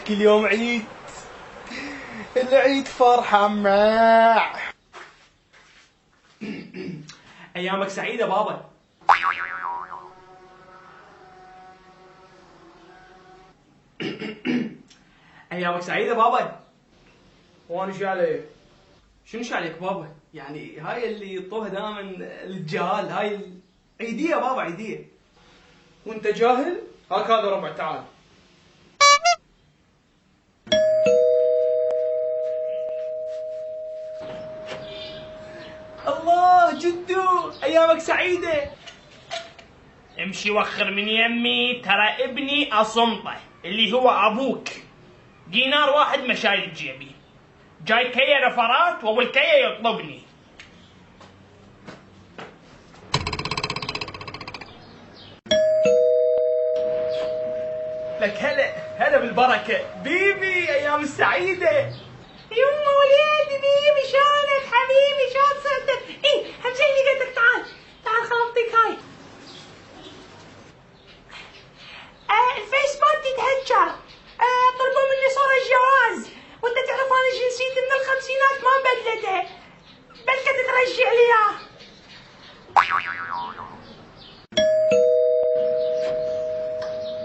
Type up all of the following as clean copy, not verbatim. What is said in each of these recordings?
كل يوم عيد. العيد فرحة معاه. ايامك سعيدة بابا. ايامك سعيدة بابا. وانا شو علي؟ شنو شو عليك بابا؟ يعني هاي اللي يطوها دائما الجهال، هاي عيدية بابا، عيدية. وانت جاهل؟ هاك هذا ربع، تعال. الله جدو، ايامك سعيدة. امشي وخر من يمي، ترى ابني اصمته اللي هو ابوك دينار واحد ما شايل بجيبي، جاي كيا رفرات وابو الكيا يطلبني. لك هلا بالبركة بيبي، ايام السعيدة. يما وليدي بيبي، شلونك حبيبي؟ شلون صرت؟ ايه همزي لي قدك، تعال تعال خل اعطيك هاي. الفيسبوك تتهجر، طلبوا مني صورة جواز، وانت تعرف انا جنسيتي من الخمسينات ما مبدلته، بلكة ترجع لي اياه.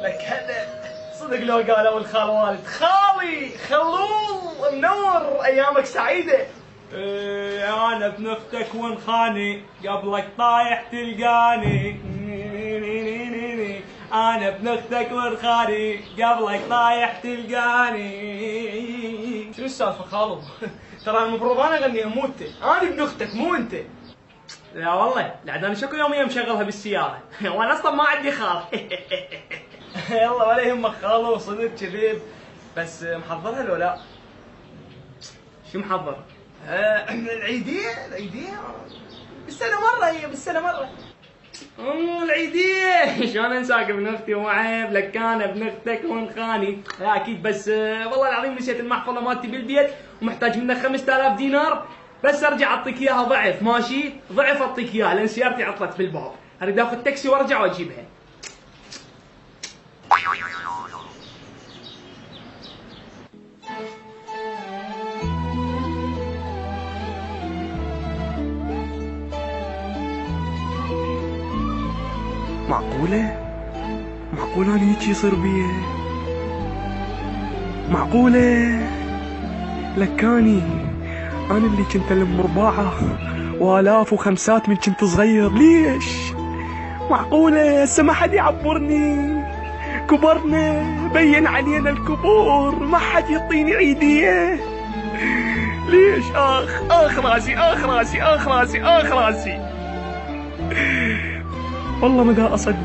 لك هلا صدق لو قالوا الخال والد خالي خلول منور، ايامك سعيدة. انا ابن اختك وانخاني، قبلك طايح تلقاني. انا ابن اختك وانخاني، قبلك طايح تلقاني. شو السالفة خالو؟ ترى المفروض انا اغنيها مو انت، انا ابن اختك مو انت. لا والله، لعد انا شكو يوميا مشغلها بالسيارة وانا اصلا ما عندي خال. يلا ولا يهمك خالو، صدق كذب. بس محضرها لو لا؟ شو محضر؟ العيدية بالسنة مرة، هي بالسنة مرة. العيدية شلون انساك ابن اختي وعيب، لك كان ابن اختك وانخاني. لا اكيد، بس والله العظيم نسيت المحفظة مالتي بالبيت ومحتاج منك 5000 دينار، بس ارجع اعطيك اياها ضعف، ماشي؟ ضعف اعطيك اياها لان سيارتي عطلت بالباب، اريد اخذ تاكسي وارجع واجيبها. معقولة أنا هيك يصير بي؟ معقولة؟ لكاني أنا اللي كنت ألم رباعة وآلاف وخمسات من كنت صغير، ليش؟ معقولة هسه ما حد يعبرني؟ كبرنا، بين علينا الكبور، ما حد يعطيني عيدية. ليش؟ آخ راسي. والله ما دا أصدق،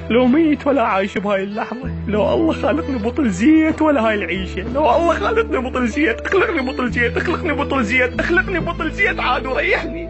لو ميت ولا عايش بهاي اللحظة، لو الله خالقني بطل زيت ولا هاي العيشة، لو الله خالقني بطل زيت، اخلقني بطل زيت عاد وريحني.